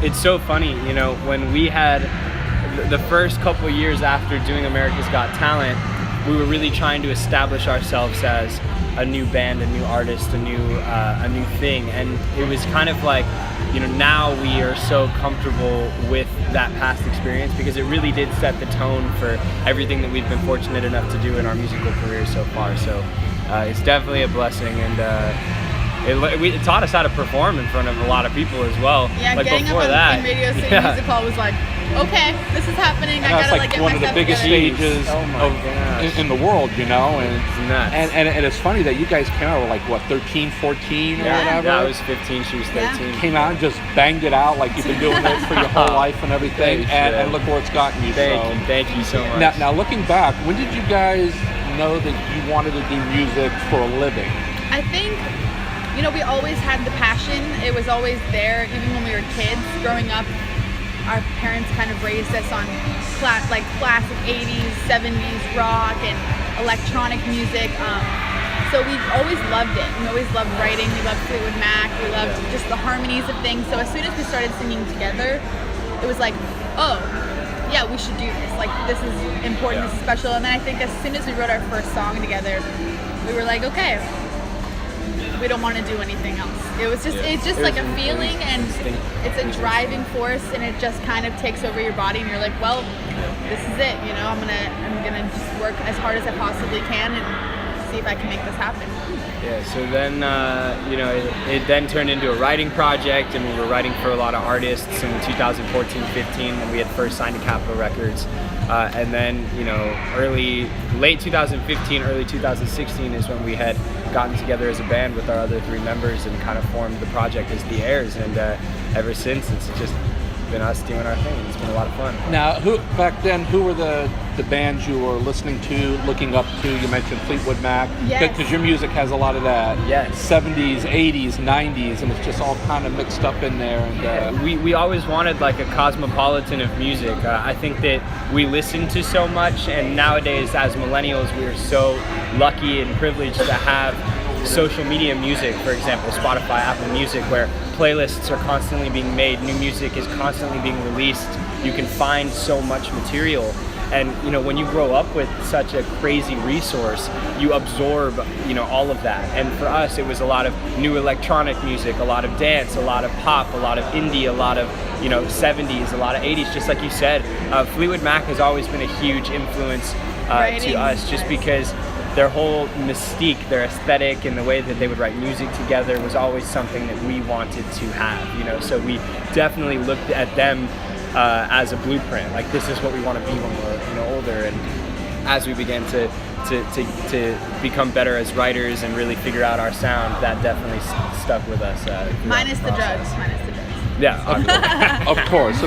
it's so funny, you know, when we had the first couple years after doing America's Got Talent, we were really trying to establish ourselves as a new band, a new artist, a new thing, and it was kind of like, you know, now we are so comfortable with that past experience because it really did set the tone for everything that we've been fortunate enough to do in our musical career so far. So it's definitely a blessing, and it taught us how to perform in front of a lot of people as well. Yeah, like getting before up on that, Radio City Music Hall was like, okay, this is happening. I gotta like get one of the myself biggest together. stages in the world, you know, and it's nuts. And it's funny that you guys came out with like what, 13, 14 or whatever. Yeah, I was 15, she was 13. Came out and just banged it out like you've been doing it for your whole life and everything, and look where it's gotten you. Thank you so much. Now looking back, when did you guys know that you wanted to do music for a living? I think, you know, we always had the passion. It was always there, even when we were kids. Growing up, our parents kind of raised us on classic 80s, 70s rock and electronic music. So we always loved it. We always loved writing. We loved Fleetwood Mac. We loved just the harmonies of things. So as soon as we started singing together, it was like, oh, yeah, we should do this. Like, this is important. This is special. And then I think as soon as we wrote our first song together, we were like, okay, we don't want to do anything else. It was just, it's just like a feeling, and it's a driving force, and it just kind of takes over your body, and you're like, well, this is it, you know, I'm gonna just work as hard as I possibly can and see if I can make this happen. Yeah, so then, you know, it then turned into a writing project, and we were writing for a lot of artists in 2014-15 when we had first signed to Capitol Records. And then, you know, late 2015, early 2016 is when we had gotten together as a band with our other three members and kind of formed the project as the Heirs. And ever since, it's just been us doing our thing. It's been a lot of fun. Now, back then, who were the bands you were listening to, looking up to? You mentioned Fleetwood Mac. Yes. Because your music has a lot of that. Yes. 70s, 80s, 90s, and it's just all kind of mixed up in there. And we always wanted like a cosmopolitan of music. I think that we listen to so much, and nowadays as millennials, we are so lucky and privileged to have social media music, for example, Spotify, Apple Music, where playlists are constantly being made, new music is constantly being released. You can find so much material. And, you know, when you grow up with such a crazy resource, you absorb, you know, all of that. And for us, it was a lot of new electronic music, a lot of dance, a lot of pop, a lot of indie, a lot of, you know, 70s, a lot of 80s, just like you said. Fleetwood Mac has always been a huge influence to us, just because their whole mystique, their aesthetic, and the way that they would write music together was always something that we wanted to have, you know. So we definitely looked at them as a blueprint. Like, this is what we want to be when we're, you know, older. And as we began to become better as writers and really figure out our sound, that definitely stuck with us. Minus the drugs. Yeah, of course.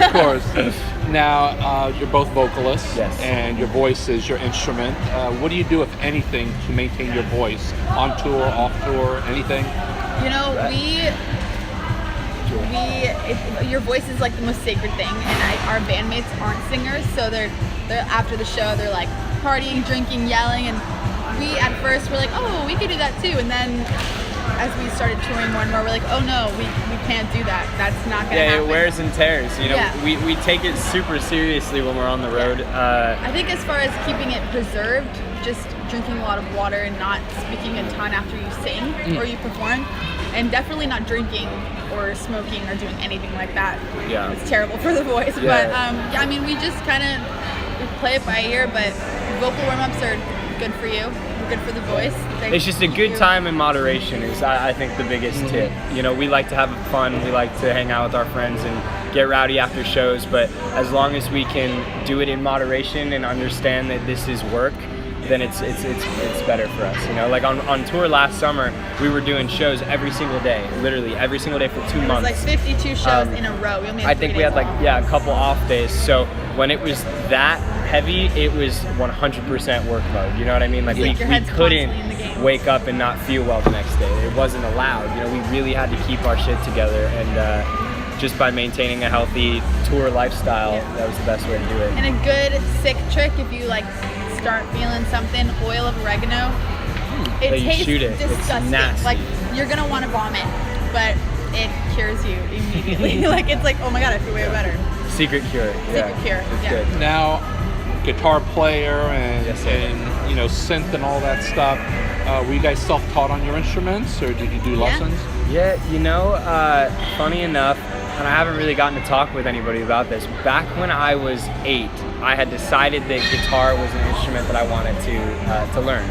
Now, you're both vocalists, yes, and your voice is your instrument. What do you do, if anything, to maintain your voice? On tour, off tour, anything? You know, your voice is like the most sacred thing, and our bandmates aren't singers, so they're after the show, they're like partying, drinking, yelling, and we at first were like, oh, we could do that too, and then as we started touring more and more, we're like, oh no, we can't do that. That's not gonna happen. Yeah, it wears and tears. You know, we take it super seriously when we're on the road. I think as far as keeping it preserved, just drinking a lot of water and not speaking a ton after you sing or you perform, and definitely not drinking or smoking or doing anything like that. Yeah, it's terrible for the voice. Yeah. But I mean, we just kind of play it by ear. But vocal warm-ups are good for you. Good for the voice. It's just a good time in moderation is, I think, the biggest tip. You know, we like to have fun. We like to hang out with our friends and get rowdy after shows. But as long as we can do it in moderation and understand that this is work, then it's better for us. You know, like on tour last summer, we were doing shows every single day, literally every single day for 2 months. It was like 52 shows in a row. We only had I think we had a couple off days. So when it was that heavy, it was 100% work mode. You know what I mean? Like we couldn't wake up and not feel well the next day. It wasn't allowed. You know, we really had to keep our shit together, and just by maintaining a healthy tour lifestyle, that was the best way to do it. And a good sick trick, if you like start feeling something, oil of oregano. It tastes disgusting. It's nasty. Like, you're gonna want to vomit, but it cures you immediately. Like it's like, oh my god, I feel way better. Secret cure. Secret cure. It's Yeah. good. Now, guitar player and, Yes, sir. and you know, synth and all that stuff. Were you guys self-taught on your instruments, or did you do lessons? Yeah, you know, funny enough, and I haven't really gotten to talk with anybody about this. Back when I was 8, I had decided that guitar was an instrument that I wanted to learn.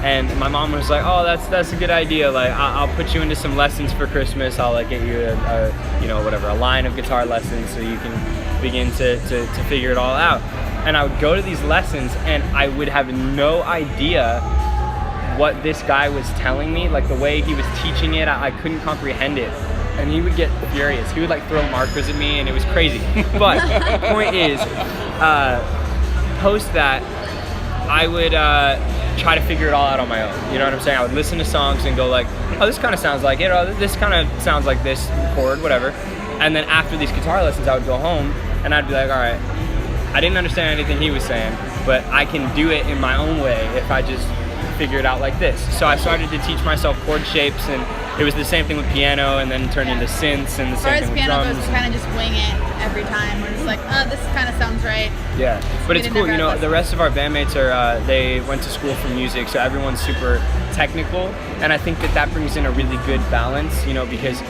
And my mom was like, "Oh, that's a good idea. Like, I'll put you into some lessons for Christmas. I'll like get you a line of guitar lessons so you can begin to figure it all out." And I would go to these lessons, and I would have no idea what this guy was telling me. Like the way he was teaching it, I couldn't comprehend it. And he would get furious. He would like throw markers at me, and it was crazy. But point is, post that, I would try to figure it all out on my own. You know what I'm saying? I would listen to songs and go like, oh, this kind of sounds like it, or this kind of sounds like this chord, whatever. And then after these guitar lessons, I would go home, and I'd be like, all right, I didn't understand anything he was saying, but I can do it in my own way if I just figure it out like this. So I started to teach myself chord shapes, and it was the same thing with piano, and then turned into synths, and the As far same as thing with piano drums. goes, we kind of just wing it every time. We're just like, oh, this kind of sounds right. Yeah, but We it's didn't cool. ever You know, have the rest of our bandmates are they went to school for music, so everyone's super technical, and I think that brings in a really good balance. You know, because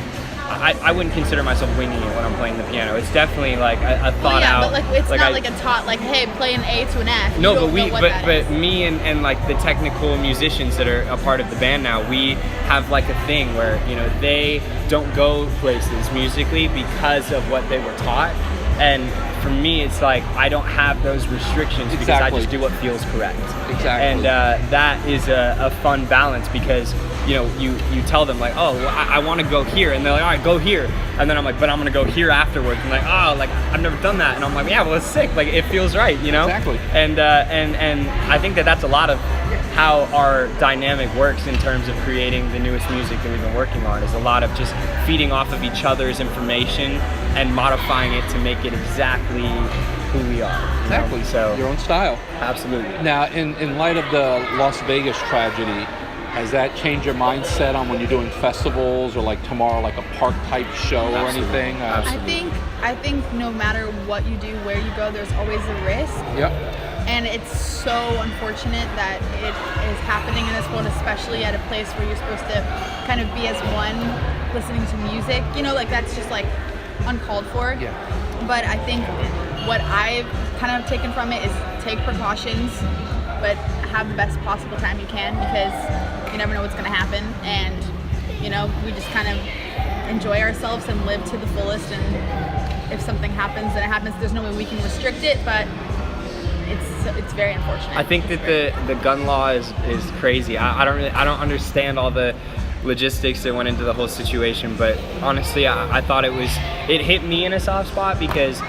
I wouldn't consider myself winging it when I'm playing the piano. It's definitely like a thought Well, yeah, out. but like it's not like a taught like, hey, play an A to an F. No, You but don't we, know what but that but is. me and like the technical musicians that are a part of the band now, we have like a thing where, you know, they don't go places musically because of what they were taught, and for me, it's like I don't have those restrictions because I Exactly. just do what feels correct. Exactly. And that is a fun balance because, you know, you tell them like, oh, well, I want to go here, and they're like, all right, go here, and then I'm like, but I'm gonna go here afterwards, and like, oh, like I've never done that, and I'm like, yeah, well, it's sick, like it feels right, you know. Exactly. And I think that's a lot of how our dynamic works in terms of creating the newest music that we've been working on, is a lot of just feeding off of each other's information and modifying it to make it exactly who we are. You know? Exactly. So Your own style. absolutely. Now, in light of the Las Vegas tragedy, has that changed your mindset on when you're doing festivals or like tomorrow, like a park type show or Absolutely. anything? Absolutely. I think no matter what you do, where you go, there's always a risk. Yep. And it's so unfortunate that it is happening in this world, especially at a place where you're supposed to kind of be as one, listening to music. You know, like that's just like uncalled for. Yeah. But I think what I've kind of taken from it is take precautions, but have the best possible time you can, because you never know what's going to happen. And, you know, we just kind of enjoy ourselves and live to the fullest. And if something happens, then it happens. There's no way we can restrict it, but it's very unfortunate. I think that the gun law is crazy. I don't understand all the logistics that went into the whole situation, but honestly, I thought it hit me in a soft spot because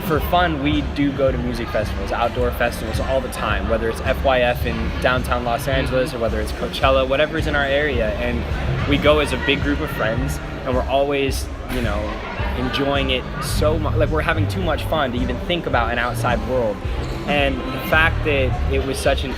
for fun, we do go to music festivals, outdoor festivals all the time, whether it's FYF in downtown Los Angeles or whether it's Coachella, whatever's in our area. And we go as a big group of friends, and we're always, you know, enjoying it so much. Like, we're having too much fun to even think about an outside world. And the fact that it was such an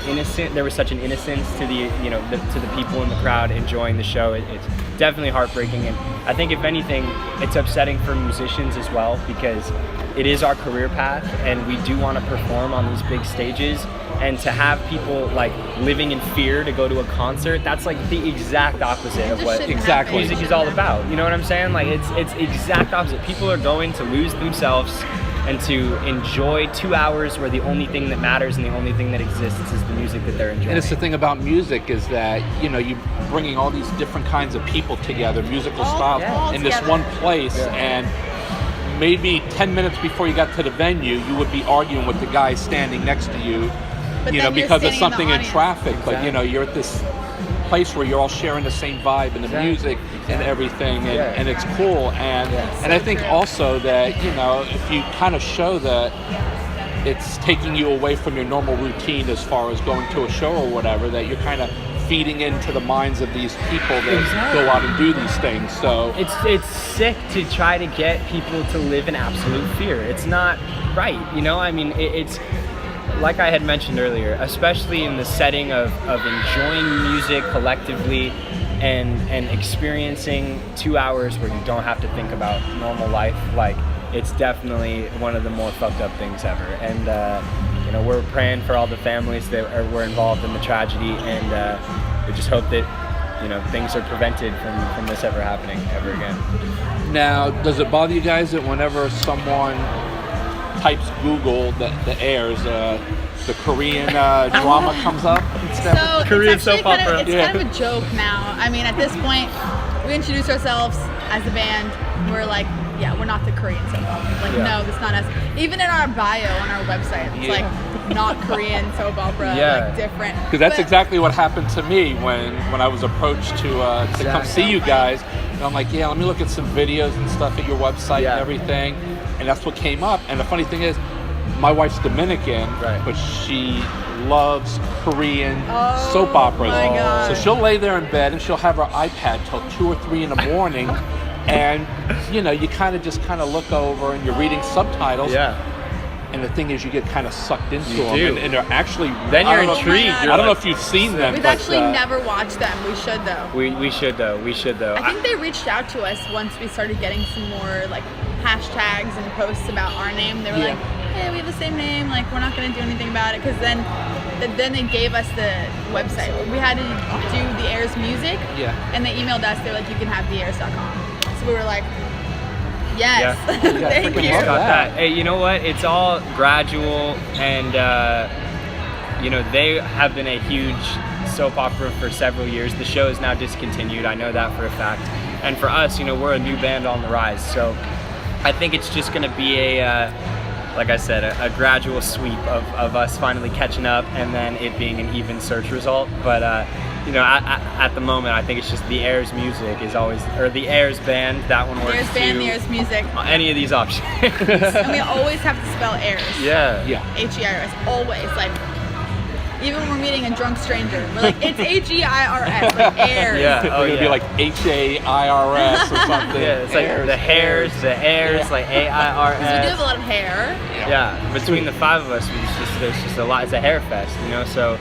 there was such an innocence to the, you know, to the people in the crowd enjoying the show, it's definitely heartbreaking. And I think if anything, it's upsetting for musicians as well, because it is our career path, and we do want to perform on these big stages. And to have people like living in fear to go to a concert, that's like the exact opposite of what Exactly. music is all about. You know what I'm saying? Like it's exact opposite. People are going to lose themselves and to enjoy 2 hours where the only thing that matters and the only thing that exists is the music that they're enjoying. And it's the thing about music is that, you know, you're bringing all these different kinds of people together, musical styles, in this together. one place. Yeah. And maybe 10 minutes before you got to the venue, you would be arguing with the guy standing next to you, But you know, then you're because of standing in the something in audience. traffic. But, you know, Exactly. you're at this place where you're all sharing the same vibe and the Exactly. music and everything, and, Yeah. and it's cool. And and I think true. also that, you know, if you kind of show that it's taking you away from your normal routine as far as going to a show or whatever, that you're kind of feeding into the minds of these people that Exactly. go out and do these things. So It's sick to try to get people to live in absolute fear. It's not right, you know? I mean, it's like I had mentioned earlier, especially in the setting of enjoying music collectively, and experiencing 2 hours where you don't have to think about normal life, like, it's definitely one of the more fucked up things ever. And you know, we're praying for all the families that were involved in the tragedy, and we just hope that, you know, things are prevented from this ever happening ever again. Now, does it bother you guys that whenever someone types Google the Heirs, the Korean drama comes up instead? So Korean it's actually soap opera. It's kind of a joke now. I mean, at this point, we introduce ourselves as a band. We're like, yeah, we're not the Korean soap opera. Like, no, that's not us. Even in our bio on our website, it's like, not Korean soap opera, like different. Because that's exactly what happened to me when I was approached to come see you guys. And I'm like, yeah, let me look at some videos and stuff at your website and everything. And that's what came up. And the funny thing is, my wife's Dominican, but she loves Korean soap operas. My God. So she'll lay there in bed and she'll have her iPad till 2 or 3 in the morning. And, you know, you kind of look over and you're reading subtitles. And the thing is, you get kind of sucked into them. And they're actually... Then you're intrigued. I don't know if you've seen them. We've actually never watched them. We should, though. We should, though. I think they reached out to us once we started getting some more, like, hashtags and posts about our name. They were like, hey, we have the same name. Like, we're not going to do anything about it. Because then they gave us the website. We had to do the Heirs music. And they emailed us. They're like, you can have theheirs.com. So we were like, yes, thank you. Got that. Hey, you know what? It's all gradual, and you know, they have been a huge soap opera for several years. The show is now discontinued. I know that for a fact. And for us, you know, we're a new band on the rise. So I think it's just going to be like I said, a gradual sweep of us finally catching up, and then it being an even search result. But you know, at the moment, I think it's just the Heirs music is always, or the Heirs band, that one works too. Heirs band, the Heirs music. Any of these options. And we always have to spell Heirs. H-E-I-R-S, always. Like, even when we're meeting a drunk stranger, we're like, it's H-E-I-R-S, like Heirs. It'd be like H-A-I-R-S or something. It's like the Hairs, the Heirs, like A-I-R-S. Because we do have a lot of hair. Between the 5 of us, there's just a lot. It's a hair fest, you know, so...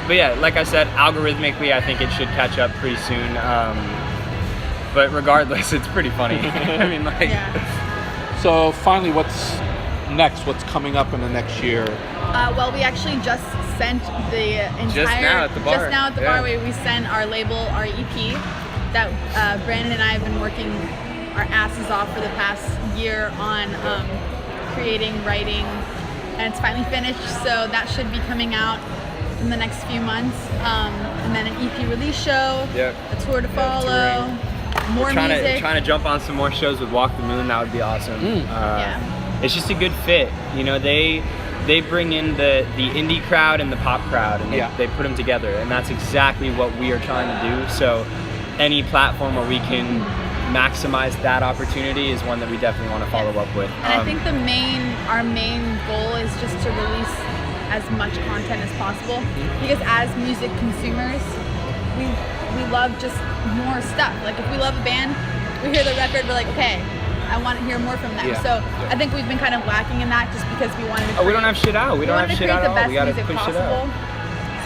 but yeah, like I said, algorithmically, I think it should catch up pretty soon. But regardless, it's pretty funny. I mean, like... So finally, what's next? What's coming up in the next year? Well, we actually just sent the entire... Just now at the bar. We sent our label, our EP, that Brandon and I have been working our asses off for the past year on creating, writing, and it's finally finished. So that should be coming out in the next few months, and then an EP release show, a tour to follow, more music. Trying to jump on some more shows with Walk the Moon. That would be awesome. It's just a good fit. You know, they bring in the indie crowd and the pop crowd, and they put them together, and that's exactly what we are trying to do. So any platform where we can maximize that opportunity is one that we definitely want to follow up with. And I think our main goal is just to release as much content as possible, because as music consumers, we love just more stuff. Like, if we love a band, we hear the record, we're like, okay, I want to hear more from them. So I think we've been kind of lacking in that, just because we wanted to create, we don't have shit out. We don't have shit out at all. We gotta push it out.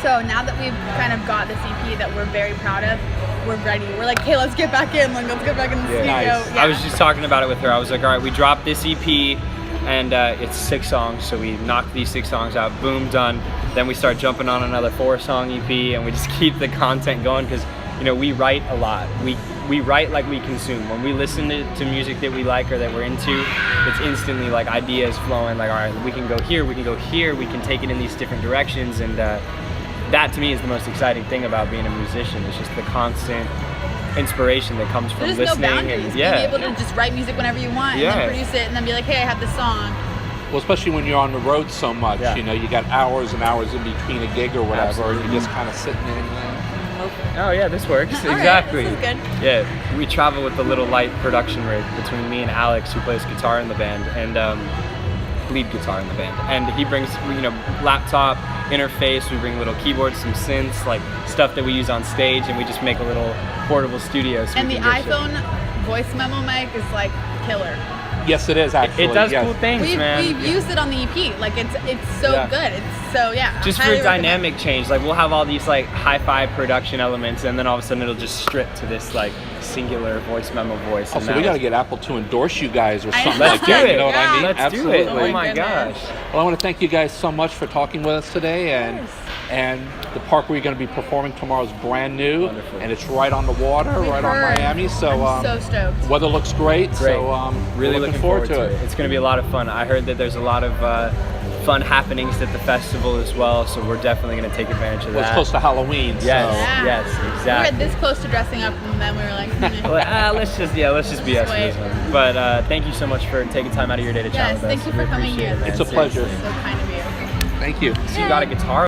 So now that we've kind of got this EP that we're very proud of, we're ready. We're like, hey, let's get back in. Like, let's get back in the studio. I was just talking about it with her. I was like, all right, we dropped this EP. And it's 6 songs, so we knocked these 6 songs out, boom, done. Then we start jumping on another 4-song EP, and we just keep the content going, because, you know, we write a lot. We write like we consume. When we listen to music that we like or that we're into, it's instantly like ideas flowing, like, all right, we can go here, we can take it in these different directions, and that to me is the most exciting thing about being a musician. It's just the constant inspiration that comes from There's listening. No boundaries. Being able to just write music whenever you want, and then produce it, and then be like, hey, I have this song. Well, especially when you're on the road so much, you know, you got hours and hours in between a gig or whatever, and you're just kind of sitting in Oh yeah, this works. Exactly. Right, this is good. Yeah, we travel with a little light production rig between me and Alex, who plays guitar in the band, and lead guitar in the band. And he brings, you know, laptop interface. We bring little keyboards, some synths, like stuff that we use on stage, and we just make a little portable studio. So and the iPhone voice memo mic is like killer. Yes, it is actually. It does yes. cool things, man. We've used it on the EP. Like it's so good. It's so Just for dynamic change, like we'll have all these like hi-fi production elements, and then all of a sudden it'll just strip to this like singular voice memo voice. Oh, so we got to get Apple to endorse you guys or something Let's like do that. it. You know what I mean? Let's Absolutely. do it. Oh my gosh. Well, I want to thank you guys so much for talking with us today, and the park where you're going to be performing tomorrow is brand new. Wonderful. And it's right on the water, right on Miami. So I'm so stoked. weather looks great. So really we're looking forward to it. It's going to be a lot of fun. I heard that there's a lot of fun happenings at the festival as well, so we're definitely going to take advantage of that. It's close to Halloween. Yes, Yeah. yes, exactly. We were this close to dressing up, and then we were like, Well, let's just BS for this one. But thank you so much for taking time out of your day to chat yes, with us. thank you for We coming appreciate here. it, man. It's a pleasure. so kind of you. Thank you. So you got a guitar